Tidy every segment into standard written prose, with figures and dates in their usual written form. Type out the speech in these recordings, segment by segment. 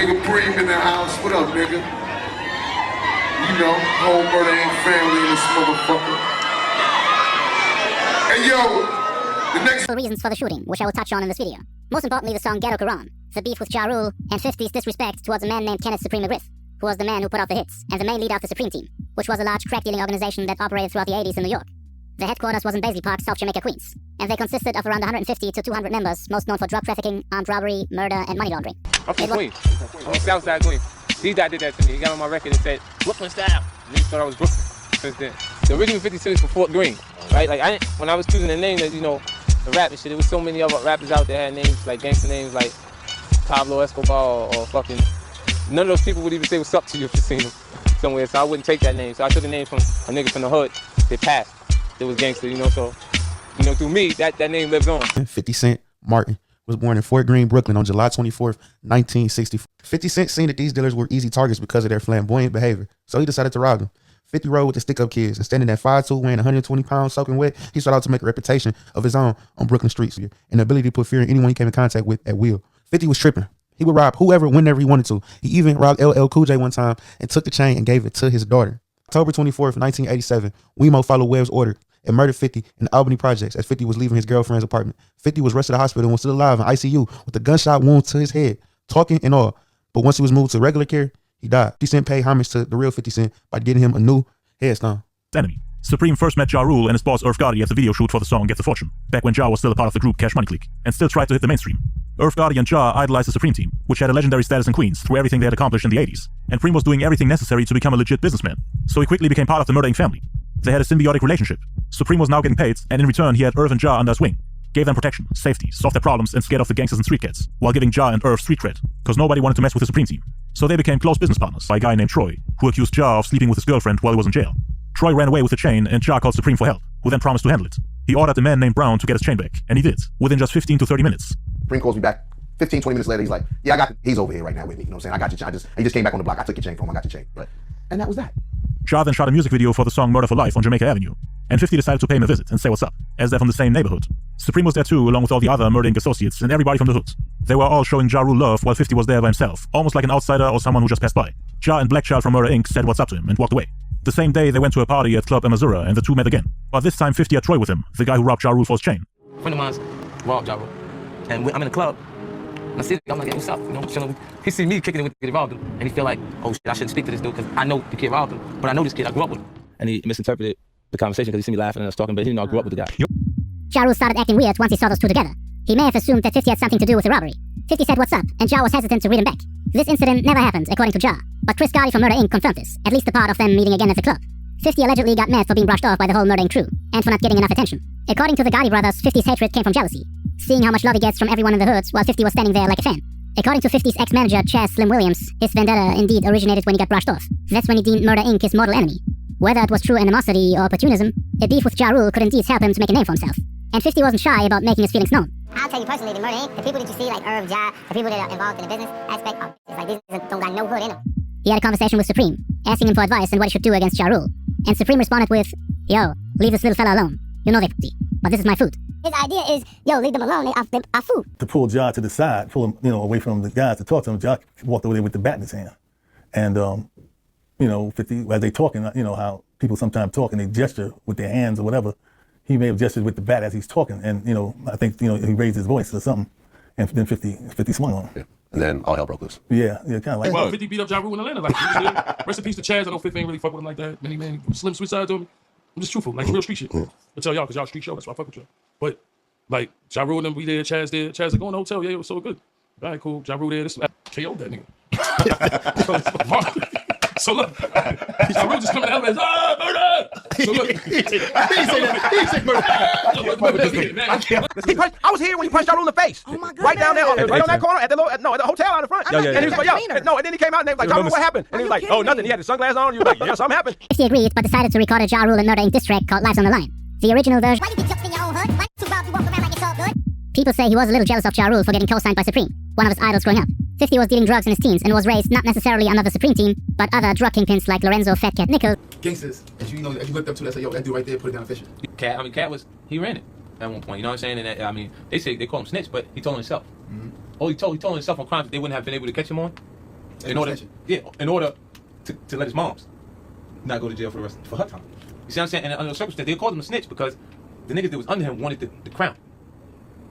Nigga Bream in the house. What up, nigga? You know, whole murder ain't family in this motherfucker. Hey, yo, the next reasons for the shooting, which I will touch on in this video. Most importantly, the song Ghetto Quran, the beef with Ja Rule, and 50's disrespect towards a man named Kenneth Supreme McGriff, who was the man who put out the hits, and the main leader of the Supreme Team, which was a large crack-dealing organization that operated throughout the 80s in New York. The headquarters was in Baisley Park, South Jamaica, Queens, and they consisted of around 150 to 200 members, most known for drug trafficking, armed robbery, murder, and money laundering. I'm from Queens. I'm from Southside Queens. D-Dot did that to me. He got on my record and said, Brooklyn style. And he thought I was Brooklyn since then. The original 50 Cent's for Fort Greene, right? Like, when I was choosing the name that, you know, the rap and shit, there was so many other rappers out there had names, like gangster names like Pablo Escobar or fucking... None of those people would even say what's up to you if you seen them somewhere, so I wouldn't take that name. So I took a name from a nigga from the hood that passed. It was gangster, you know, so, you know, through me, that name lives on. 50 Cent Martin was born in Fort Greene, Brooklyn on July 24th, 1964. 50 Cent seen that these dealers were easy targets because of their flamboyant behavior, so he decided to rob them. 50 rode with the stick-up kids, and standing at 5'2", weighing 120 pounds, soaking wet, he started out to make a reputation of his own on Brooklyn streets, and the ability to put fear in anyone he came in contact with at will. 50 was tripping. He would rob whoever, whenever he wanted to. He even robbed LL Cool J one time and took the chain and gave it to his daughter. October 24th, 1987, Wemo followed Webb's order and murdered 50 in the Albany projects as 50 was leaving his girlfriend's apartment. 50 was rushed to the hospital and was still alive in ICU with a gunshot wound to his head, talking and all. But once he was moved to regular care, he died. 50 Cent paid homage to the real 50 Cent by getting him a new headstone. Enemy. Supreme first met Ja Rule and his boss Irv Gotti at the video shoot for the song Get the Fortune, back when Ja was still a part of the group Cash Money Clique, and still tried to hit the mainstream. Irv Gotti and Ja idolized the Supreme Team, which had a legendary status in Queens through everything they had accomplished in the 80s, and Supreme was doing everything necessary to become a legit businessman, so he quickly became part of the Murder Inc. family. They had a symbiotic relationship. Supreme was now getting paid, and in return he had Irv and Ja under his wing, gave them protection, safety, solved their problems, and scared off the gangsters and street cats, while giving Ja and Irv street cred, because nobody wanted to mess with the Supreme Team. So they became close business partners by a guy named Troy, who accused Ja of sleeping with his girlfriend while he was in jail. Troy ran away with the chain, and Ja called Supreme for help, who then promised to handle it. He ordered a man named Brown to get his chain back, and he did, within just 15 to 30 minutes. Supreme calls me back 15, 20 minutes later. He's like, yeah, I got it. He's over here right now with me. You know what I'm saying? I got your chain. He just came back on the block. I took your chain from him. I got your chain. Right. And that was that. Ja then shot a music video for the song Murder for Life on Jamaica Avenue, and 50 decided to pay him a visit and say what's up, as they're from the same neighborhood. Supreme was there too, along with all the other Murder Inc. associates and everybody from the hood. They were all showing Ja Rule love while 50 was there by himself, almost like an outsider or someone who just passed by. Ja and Black Child from Murder Inc. said what's up to him and walked away. The same day, they went to a party at Club Amazura, and the two met again. But this time, 50 had Troy with him, the guy who robbed Ja Rule for his chain. A friend of mine's robbed Ja Rule, and I'm in the club, and I see I'm like, hey, what's up? You know, chilling. He see me kicking it with the kid robbed him, and he feel like, oh shit, I shouldn't speak to this dude because I know the kid robbed him, but I know this kid, I grew up with him. And he misinterpreted the conversation because he see me laughing and us talking, but he didn't know I grew up with the guy. Ja Rule started acting weird once he saw those two together. He may have assumed that 50 had something to do with the robbery. 50 said what's up, and Ja was hesitant to read him back. This incident never happened, according to Ja, but Chris Gotti from Murder Inc. confirmed this, at least the part of them meeting again at the club. 50 allegedly got mad for being brushed off by the whole Murder Inc. crew, and for not getting enough attention. According to the Gotti brothers, 50's hatred came from jealousy, seeing how much love he gets from everyone in the hoods while 50 was standing there like a fan. According to 50's ex-manager, Chaz Slim Williams, his vendetta indeed originated when he got brushed off. That's when he deemed Murder Inc. his mortal enemy. Whether it was true animosity or opportunism, a beef with Ja Rule could indeed help him to make a name for himself. And 50 wasn't shy about making his feelings known. I'll tell you personally, the Murder Inc., the people that you see like Irv, Ja, the people that are involved in the business aspect, it's like these don't got no hood in them. He had a conversation with Supreme, asking him for advice on what he should do against Ja Rule. And Supreme responded with, yo, leave this little fella alone. You know they f***y, but this is my food. His idea is, yo, leave them alone, they are food. To pull Ja to the side, pull him, away from the guys to talk to him, Ja walked over there with the bat in his hand. And, 50, as they talking, how people sometimes talk and they gesture with their hands or whatever. He may have gestured with the bat as he's talking. And, I think, he raised his voice or something. And then 50 swung on him. Yeah. And then all hell broke loose. Yeah, kind of like that. 50 beat up Ja Rule in Atlanta. Like, rest in peace to Chaz. I know 50 ain't really fuck with him like that. Many man, slim sweet side to him. I'm just truthful, like real street shit. I tell y'all, because y'all street show, that's why I fuck with y'all. But, like, Ja Rule and them, we there, Chaz there. Chaz like, go in the hotel, yeah, it was so good. All right, cool. Ja Rule there, this KO'd that nigga. So look, Ja Rule just coming out and murder! So look, he said murder. I was here when he punched Ja Rule in the face. Oh my God. Right down there, right on that corner at the hotel out in front. Yeah. And he was like, and then he came out and they was like, Ja Rule, what happened? And he was like, oh, nothing. He had his sunglasses on. He was like, yeah, something happened. 50 agreed, but decided to record a Ja Rule and Murder Inc. diss track called Lives on the Line. The original version. Why you be just in your own hood? Why you walk around like it's all good? People say he was a little jealous of Ja Rule for getting co-signed by Supreme, one of his idols growing up. 50 was dealing drugs in his teens and was raised not necessarily under the Supreme Team, but other drug kingpins like Lorenzo Fat Cat Nickel. Gangsters, as you looked up to that, say, yo, that dude right there, put it down official. Cat he ran it at one point, you know what I'm saying? And they say they call him snitch, but he told himself. All he told himself on crimes that they wouldn't have been able to catch him on. in order to let his moms not go to jail for her time. You see what I'm saying? And under the circumstance, they called him a snitch because the niggas that was under him wanted the crown.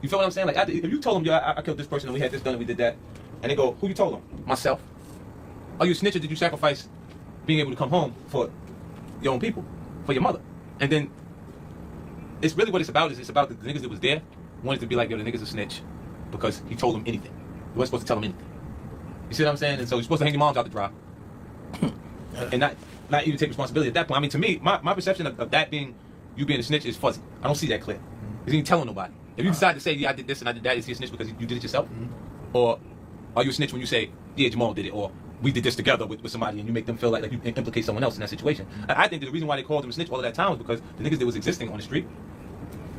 You feel what I'm saying? Like, if you told them, yo, I killed this person and we had this done and we did that, and they go, who you told them? Myself. Are you a snitch or did you sacrifice being able to come home for your own people, for your mother? And then it's really what it's about is it's about the niggas that was there wanted to be like, yo, the niggas a snitch because he told them anything. You weren't supposed to tell them anything. You see what I'm saying? And so you're supposed to hang your moms out the dry. And not even take responsibility at that point. I mean, to me, my perception of that being you being a snitch is fuzzy. I don't see that clear. Because you ain't telling nobody. If you decide to say, yeah, I did this and I did that, is he a snitch because you did it yourself? Or are you a snitch when you say, yeah, Jamal did it, or we did this together with somebody, and you make them feel like you implicate someone else in that situation? I think that the reason why they called him a snitch all of that time was because the niggas that was existing on the street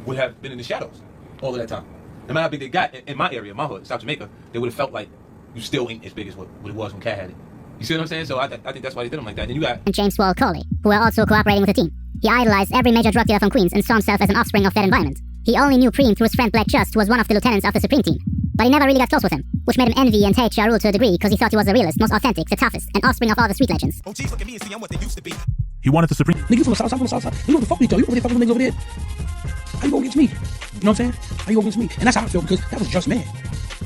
would have been in the shadows all of that time. No matter how big they got in my area, my hood, South Jamaica, they would have felt like you still ain't as big as what it was when Cat had it. You see what I'm saying? So I think that's why they did him like that. Then you got James Wall Coley, who were also cooperating with the team. He idolized every major drug dealer from Queens and saw himself as an offspring of that environment. He only knew Preem through his friend Black Just, who was one of the lieutenants of the Supreme team. But he never really got close with him, which made him envy and hate Ja Rule to a degree because he thought he was the realest, most authentic, the toughest, and offspring of all the street legends. He wanted the Supreme. Niggas from the south side. You know what the fuck with each other. You really fucking with niggas over there. How you go against me? You know what I'm saying? How you go against me? And that's how I feel because that was Just man.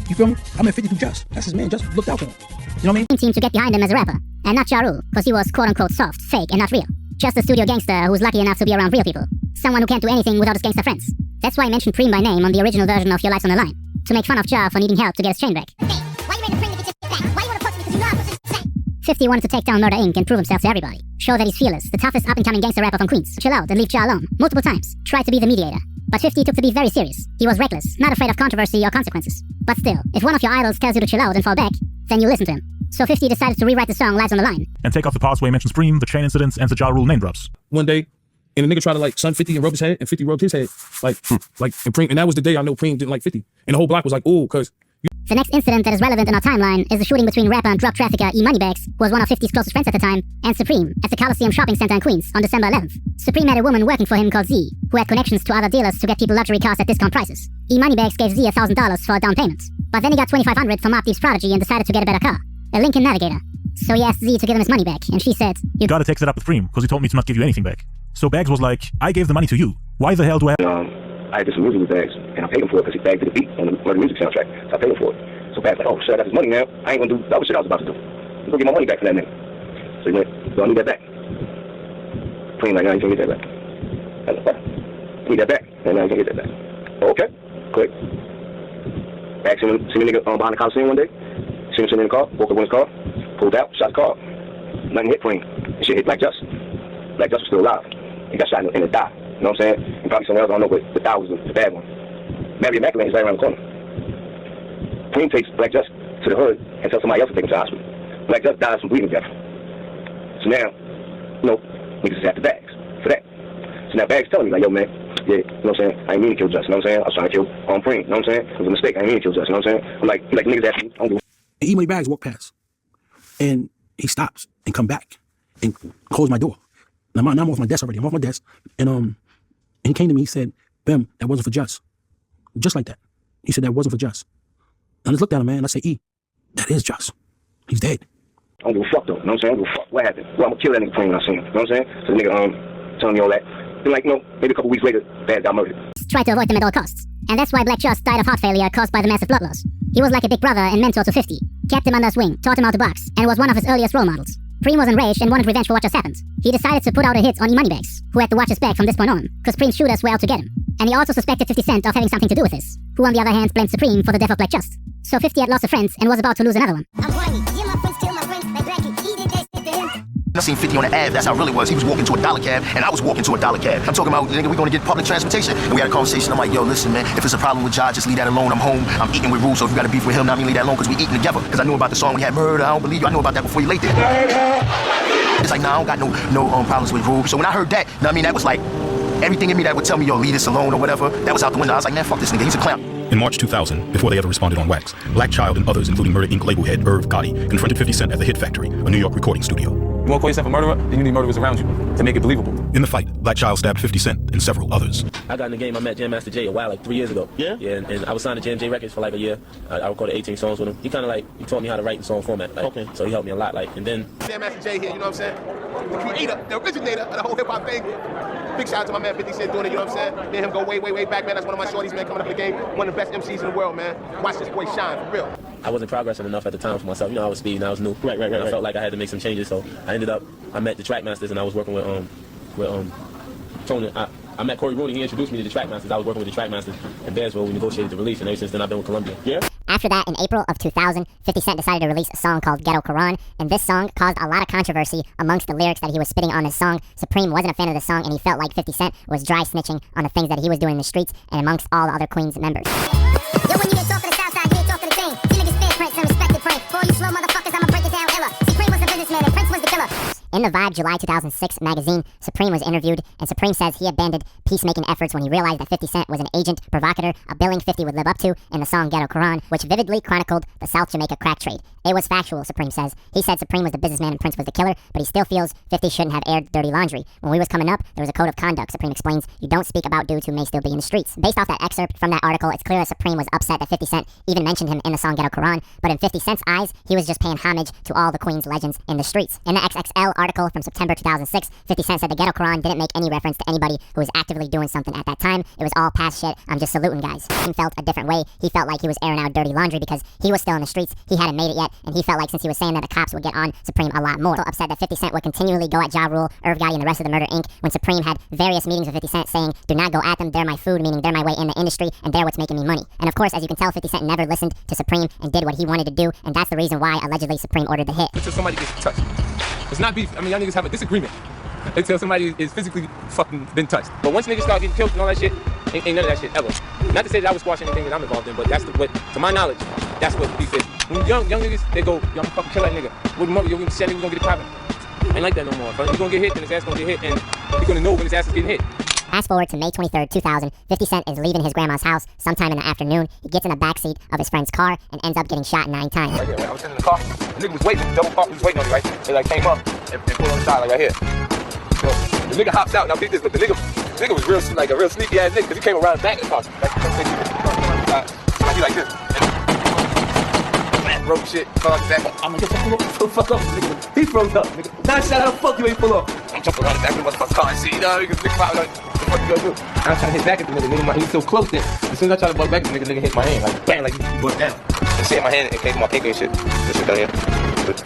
You feel me? I'm at 50 through Just. That's his man. Just looked out for him. You know what I mean? Team to get behind him as a rapper, and not Ja Rule, because he was quote-unquote soft, fake, and not real. Just a studio gangster who's lucky enough to be around real people. Someone who can't do anything without his gangster friends. That's why I mentioned Preem by name on the original version of Your Life's on the Line, to make fun of Ja for needing help to get his chain back. Hey, why you ready to bring the bitch back? Why you wanna fuck me because you know I'm pushing 50 wanted to take down Murder Inc. and prove himself to everybody. Show that he's fearless, the toughest up-and-coming gangster rapper from Queens. Chill out and leave Ja alone. Multiple times. Tried to be the mediator. But 50 took the beat very serious. He was reckless, not afraid of controversy or consequences. But still, if one of your idols tells you to chill out and fall back, then you listen to him. So 50 decided to rewrite the song Lives on the Line. And take off the parts where he mentions Preem, the chain incidents, and the Ja Rule name drops. One day, and the nigga tried to like sun 50 and rub his head, and 50 rubbed his head. And Preem, and that was the day I know Preem didn't like 50. And the whole block was like, ooh, cause the next incident that is relevant in our timeline is the shooting between rapper and drug trafficker E Moneybags, who was one of 50's closest friends at the time, and Supreme at the Coliseum Shopping Center in Queens on December 11th. Supreme had a woman working for him called Z, who had connections to other dealers to get people luxury cars at discount prices. E Moneybags gave Z $1,000 for a down payment, but then he got $2,500 from Mob Deep's Prodigy and decided to get a better car, a Lincoln Navigator. So he asked Z to give him his money back, and she said, You gotta take that up with Preem, because he told me to not give you anything back. So Bags was like, I gave the money to you. Why the hell do I I did some music with Bags, and I paid him for it because he bagged the beat on the Murder Music soundtrack, so I paid him for it. So Bags like, oh shit, I got his money now. I ain't gonna do the other shit I was about to do. I'm gonna get my money back for that nigga. So he went, so I need that back. Preem like, no, you can't get that back. I was like, I need that back. And now you can't get that back. Oh, okay, quick. Bags seen the nigga behind the Coliseum one day. Seen him sitting in the car, woke up in his car, pulled out, shot the car. Nothing hit Preem. And shit hit Black Just. Black Just was still alive. He got shot in the thigh. You know what I'm saying? And probably somewhere else, I don't know, but the thigh was the bad one. Mary Immaculate is right around the corner. Preem takes Black Just to the hood and tells somebody else to take him to the hospital. Black Just dies from bleeding death. So now, you know, niggas is after Bags for that. So now Bags telling me, like, yo, man, yeah, you know what I'm saying? I ain't mean to kill Just, you know what I'm saying? I was trying to kill Preem, you know what I'm saying? It was a mistake, I ain't mean to kill Just, you know what I'm saying? I'm like niggas after me, I don't give a E Money Bags walked past, and he stops and come back and close my door. Now I'm off my desk already. I'm off my desk, and he came to me. He said, "Bim, that wasn't for Just." Just like that. He said that wasn't for Just. I just looked at him, man, and I said, "E, that is Just. He's dead." I don't give a fuck though. You know what I'm saying? I don't give a fuck. What happened? Well, I'm gonna kill that nigga Preem when I see him. You know what I'm saying? So the nigga telling me all that. Then like, you know, maybe a couple weeks later, Bad got murdered. Tried to avoid them at all costs. And that's why Black Just died of heart failure caused by the massive blood loss. He was like a big brother and mentor to 50, kept him under his wing, taught him how to box, and was one of his earliest role models. Preem was enraged and wanted revenge for what just happened. He decided to put out a hit on E Moneybags, who had to watch his back from this point on, because Preem's shooters were out to get him. And he also suspected 50 of having something to do with this, who on the other hand blamed Supreme for the death of Black Just. So 50 had lost a friend and was about to lose another one. I'm whiny. Yeah, my friends kill my friends. Like Ragin, he did that shit to him. I seen 50 on the Ave, that's how it really was. He was walking to a $1 cab, and I was walking to a $1 cab. I'm talking about, nigga, we gonna get public transportation. And we had a conversation, I'm like, yo, listen, man, if it's a problem with Ja, just leave that alone. I'm home, I'm eating with Rule, so if you got a beef with him, I mean, leave that alone, because we eating together. Because I knew about the song, we had Murder, I don't believe you, I knew about that before you laid there. It's like, nah, I don't got no problems with Rule. So when I heard that, I mean, that was like, everything in me that would tell me, yo, leave this alone or whatever, that was out the window. I was like, man, fuck this nigga, he's a clown. In March 2000, before they ever responded on wax, Black Child and others, including Murder Inc. label head Irv Gotti, confronted 50 Cent at the Hit Factory, a New York recording studio. You want to call yourself a murderer? Then you need murderers around you to make it believable. In the fight, Black Child stabbed 50 Cent and several others. I got in the game. I met Jam Master Jay a while, like 3 years ago. Yeah? Yeah, and I was signed to Jam J Records for like a year. I recorded 18 songs with him. He kind of like, he taught me how to write in song format. Like, okay. So he helped me a lot, like, and then... Jam Master Jay here, you know what I'm saying? The creator, the originator of the whole hip-hop thing. Big shout out to my man 50 Cent doing it, you know what I'm saying? Me and him go way, way, way back, man. That's one of my shorties, man, coming up in the game. One of the best MCs in the world, man. Watch this boy shine, for real. I wasn't progressing enough at the time for myself. You know, I was speeding, I was new. Right. I felt like I had to make some changes, so I met the Track Masters, and I was working with Tony. I met Corey Rooney. He introduced me to the Track Masters. I was working with the Track Masters in Bearsville. We negotiated the release, and ever since then I've been with Columbia. Yeah. After that, in April of 2000, 50 Cent decided to release a song called Ghetto Quran, and this song caused a lot of controversy amongst the lyrics that he was spitting on this song. Supreme wasn't a fan of the song, and he felt like 50 Cent was dry snitching on the things that he was doing in the streets and amongst all the other Queens members. Yo, when you get talk to the south side, you talk to the team. See niggas fingerprints and respected print. For all you slow motherfuckers, I'ma break it down illa. Supreme was the businessman and Prince was the killer. In the Vibe July 2006 magazine, Supreme was interviewed, and Supreme says he abandoned peacemaking efforts when he realized that 50 Cent was an agent, provocateur, a billing 50 would live up to in the song Ghetto Quran, which vividly chronicled the South Jamaica crack trade. It was factual, Supreme says. He said Supreme was the businessman and Prince was the killer, but he still feels 50 shouldn't have aired dirty laundry. When we was coming up, there was a code of conduct. Supreme explains, you don't speak about dudes who may still be in the streets. Based off that excerpt from that article, it's clear that Supreme was upset that 50 Cent even mentioned him in the song Ghetto Quran, but in 50 Cent's eyes, he was just paying homage to all the Queens legends in the streets. In the XXL article from September 2006, 50 Cent said the Ghetto Quran didn't make any reference to anybody who was actively doing something at that time. It was all past shit. I'm just saluting guys. He felt a different way. He felt like he was airing out dirty laundry because he was still in the streets. He hadn't made it yet, and he felt like since he was saying that the cops would get on Supreme a lot more. So upset that 50 Cent would continually go at Ja Rule, Irv Gotti, and the rest of the Murder Inc. when Supreme had various meetings with 50 Cent saying, do not go at them, they're my food, meaning they're my way in the industry, and they're what's making me money. And of course, as you can tell, 50 Cent never listened to Supreme and did what he wanted to do, and that's the reason why allegedly Supreme ordered the hit. Until somebody gets touched. It's not beef. I mean, y'all niggas have a disagreement until somebody is physically fucking been touched. But once niggas start getting killed and all that shit, ain't none of that shit ever. Not to say that I was squashing anything that I'm involved in, but that's what, to my knowledge, that's what beef is. When young niggas, they go, yo, I'm gonna fucking kill that nigga. What tomorrow, yo, we gonna get it poppin'. Ain't like that no more. If he's gonna get hit, then his ass gonna get hit, and he's gonna know when his ass is getting hit. Fast forward to May 23rd, 2000, 50 Cent is leaving his grandma's house sometime in the afternoon. He gets in the backseat of his friend's car and ends up getting shot 9 times. Right here, right? I was sitting in the car, the nigga was waiting, double park, he was waiting on me, right? They like came up and put on the side, like right here. So, the nigga hops out, now peep this, but the nigga was real, like a real sneaky ass nigga, because he came around the back of the car. Like, he like this. Broke shit, fell out the back. I'm like, fuck up, nigga. He froze up, nigga. Nah, shit, how the fuck you ain't pull up? I'm jumping around the back of the motherfucker's car and see, you know, nigga pop like, what the fuck you gonna do? I'm trying to hit back at the nigga, he was so close then. As soon as I tried to buck back, the nigga hit my hand, like, bang, like, he bucked down. And shit in my hand, it came to my pinky and shit. This shit down here.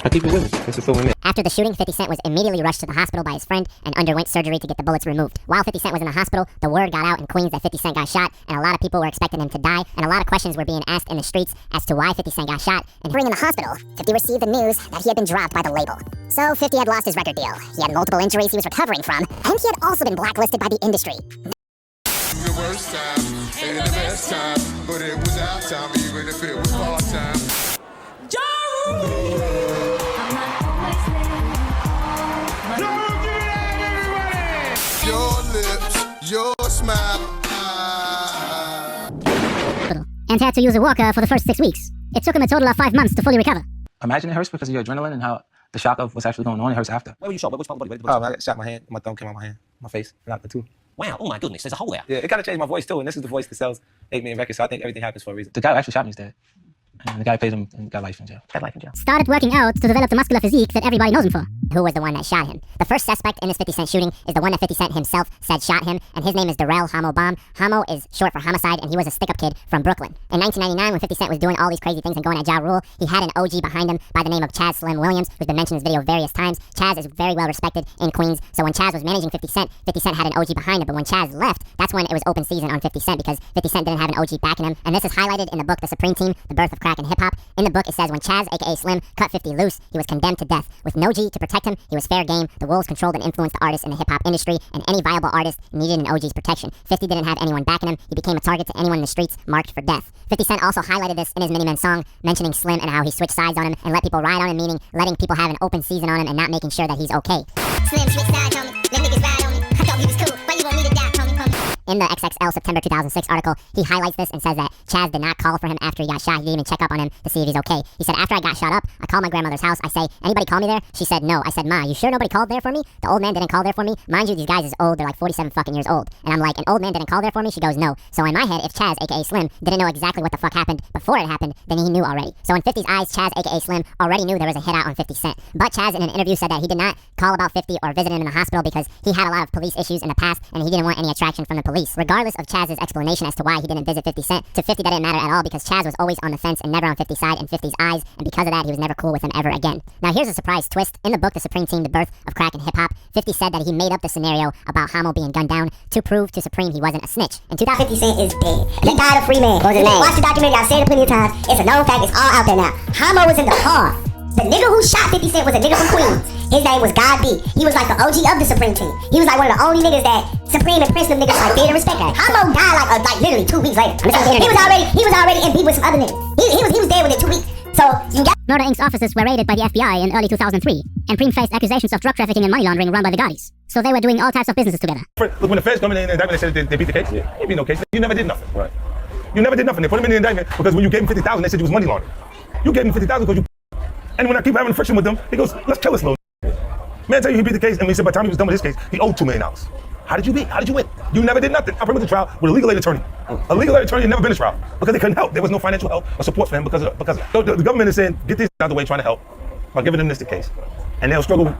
I keep it with me. This is so in there. After the shooting, 50 Cent was immediately rushed to the hospital by his friend and underwent surgery to get the bullets removed. While 50 Cent was in the hospital, the word got out in Queens that 50 Cent got shot, and a lot of people were expecting him to die, and a lot of questions were being asked in the streets as to why 50 Cent got shot. And During in the hospital, 50 received the news that he had been dropped by the label. So 50 had lost his record deal. He had multiple injuries he was recovering from, and he had also been blacklisted by the industry. The worst time and the best time, but it was our time, even if it was part time. Your lips, your smile. And had to use a walker for the first 6 weeks. It took him a total of 5 months to fully recover. Imagine it hurts because of your adrenaline and how the shock of what's actually going on, it hurts after. Where were you shot? Which part of the body? Oh, I got shot in my hand, my thumb came out my hand, my face, knocked the tooth. Wow, oh my goodness, there's a hole there. Yeah, it kind of changed my voice too, and this is the voice that sells 8 million records, so I think everything happens for a reason. The guy who actually shot me is dead. And the guy paid him and got life in jail. Started working out to develop the muscular physique that everybody knows him for. Who was the one that shot him? The first suspect in this 50 Cent shooting is the one that 50 Cent himself said shot him, and his name is Darrell Hamo Bomb. Hamo is short for homicide, and he was a stick-up kid from Brooklyn. In 1999, when 50 Cent was doing all these crazy things and going at Ja Rule, he had an OG behind him by the name of Chaz Slim Williams, who's been mentioned in his video various times. Chaz is very well respected in Queens, so when Chaz was managing 50 Cent, 50 Cent had an OG behind him, but when Chaz left, that's when it was open season on 50 Cent because 50 Cent didn't have an OG backing him, and this is highlighted in the book The Supreme Team, The Birth of Crack and Hip Hop. In the book, it says when Chaz, aka Slim, cut 50 loose, he was condemned to death. With no G to protect him, he was fair game. The wolves controlled and influenced the artists in the hip-hop industry, and any viable artist needed an OG's protection. 50 didn't have anyone backing him. He became a target to anyone in the streets marked for death. 50 Cent also highlighted this in his Mini Men song, mentioning Slim and how he switched sides on him and let people ride on him, meaning letting people have an open season on him and not making sure that he's okay. Slim switch sides on me, let niggas ride on me. I thought he was cool, why you want me to die, homie? In the XXL September 2006 article, he highlights this and says that Chaz did not call for him after he got shot. He didn't even check up on him to see if he's okay. He said, after I got shot up, I called my grandmother's house. I say, anybody call me there? She said, no. I said, Ma, you sure nobody called there for me? The old man didn't call there for me. Mind you, these guys is old. They're like 47 fucking years old. And I'm like, an old man didn't call there for me? She goes, no. So in my head, if Chaz, aka Slim, didn't know exactly what the fuck happened before it happened, then he knew already. So in 50's eyes, Chaz, aka Slim, already knew there was a hit out on 50 Cent. But Chaz in an interview said that he did not call about 50 or visit him in the hospital because he had a lot of police issues in the past and he didn't want any attraction from the police. Regardless of Chaz's explanation as to why he didn't visit 50 Cent, to 50 that didn't matter at all because Chaz was always on the fence and never on 50's side in 50's eyes, and because of that, he was never cool with him ever again. Now here's a surprise twist. In the book, The Supreme Team, The Birth of Crack and Hip Hop, 50 said that he made up the scenario about Homo being gunned down to prove to Supreme he wasn't a snitch. In 50 Cent is dead. He died a free man. Watch the documentary, I've said it plenty of times. It's a known fact, it's all out there now. Homo was in the car. The nigga who shot 50 Cent was a nigga from Queens. His name was God B. He was like the OG of the Supreme Team. He was like one of the only niggas that Supreme and Prince them niggas like feared and respect that. Homo died like literally 2 weeks later. He was already in beef with some other niggas. He was dead within 2 weeks. So you got Murder Inc.'s offices were raided by the FBI in early 2003, and Preem faced accusations of drug trafficking and money laundering run by the Gottis. So they were doing all types of businesses together. Look, when the feds come in the indictment, they said they beat the case. Yeah. Ain't beat no case. You never did nothing. Right. You never did nothing. They put him in the indictment because when you gave him 50,000, they said you was money laundering. You gave him 50,000 because you. And when I keep having friction with him, he goes, let's kill this little. Man, tell you he beat the case, and he said by the time he was done with his case, he owed $2 million. How did you beat? How did you win? You never did nothing. I went to trial with a legal aid attorney. A legal aid attorney had never been to trial because they couldn't help. There was no financial help or support for him because of that. So the government is saying, get this out of the way, trying to help by giving them this case. And they'll struggle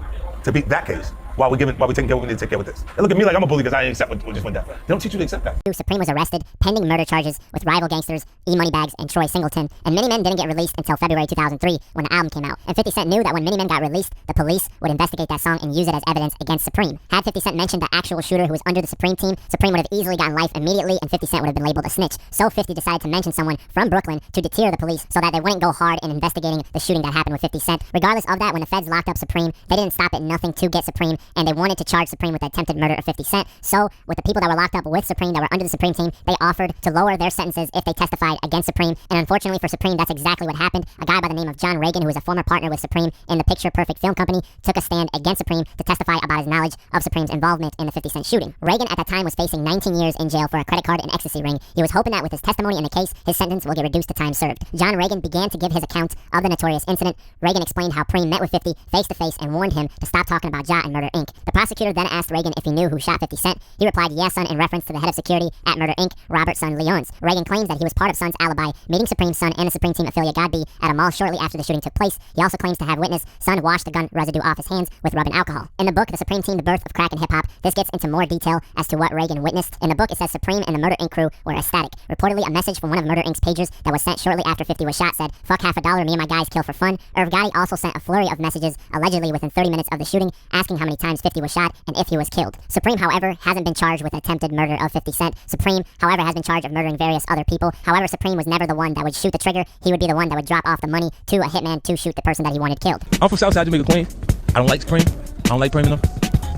to beat that case while we taking care of what we need to take care with this. They look at me like I'm a bully because I ain't accept what just went down. They don't teach you to accept that. Supreme was arrested, pending murder charges with rival gangsters E-Money Bags and Troy Singleton, and Many Men didn't get released until February 2003 when the album came out. And 50 Cent knew that when Many Men got released, the police would investigate that song and use it as evidence against Supreme. Had 50 Cent mentioned the actual shooter who was under the Supreme team, Supreme would have easily gotten life immediately and 50 Cent would have been labeled a snitch. So 50 decided to mention someone from Brooklyn to deter the police so that they wouldn't go hard in investigating the shooting that happened with 50 Cent. Regardless of that, when the feds locked up Supreme, they didn't stop at nothing to get Supreme, and they wanted to charge Supreme with the attempted murder of 50 Cent. So, with the people that were locked up with Supreme that were under the Supreme team, they offered to lower their sentences if they testified against Supreme. And unfortunately for Supreme, that's exactly what happened. A guy by the name of John Ragin, who was a former partner with Supreme in the Picture Perfect Film Company, took a stand against Supreme to testify about his knowledge of Supreme's involvement in the 50 Cent shooting. Ragin at that time was facing 19 years in jail for a credit card and ecstasy ring. He was hoping that with his testimony in the case, his sentence will get reduced to time served. John Ragin began to give his account of the notorious incident. Ragin explained how Preem met with 50 face to face and warned him to stop talking about Ja and Murder Inc. The prosecutor then asked Ragin if he knew who shot 50 Cent. He replied, "Yes, son," in reference to the head of security at Murder Inc., Robert Son Leons. Ragin claims that he was part of Son's alibi, meeting Supreme's son and the Supreme Team affiliate God B at a mall shortly after the shooting took place. He also claims to have witnessed Son wash the gun residue off his hands with rubbing alcohol. In the book, The Supreme Team, The Birth of Crack and Hip Hop, this gets into more detail as to what Ragin witnessed. In the book, it says Supreme and the Murder Inc. crew were ecstatic. Reportedly, a message from one of Murder Inc.'s pagers that was sent shortly after 50 was shot said, "Fuck $50, me and my guys kill for fun." Irv Gotti also sent a flurry of messages, allegedly within 30 minutes of the shooting, asking how many times 50 was shot and if he was killed. Supreme, however, hasn't been charged with attempted murder of 50 Cent. Supreme, however, has been charged of murdering various other people. However, Supreme was never the one that would shoot the trigger. He would be the one that would drop off the money to a hitman to shoot the person that he wanted killed. I'm from Southside Jamaica, Queens. I don't like Supreme. I don't like Preem enough.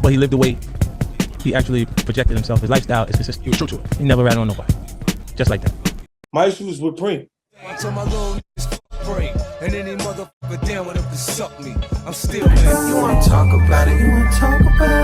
But he lived the way he actually projected himself. His lifestyle is consistent. He was true to it. He never ran on nobody. Just like that. My issues with Preem. I told my little niggas pray, and any motherfucker down with him to suck me. I'm still man. You wanna talk about it? You wanna talk about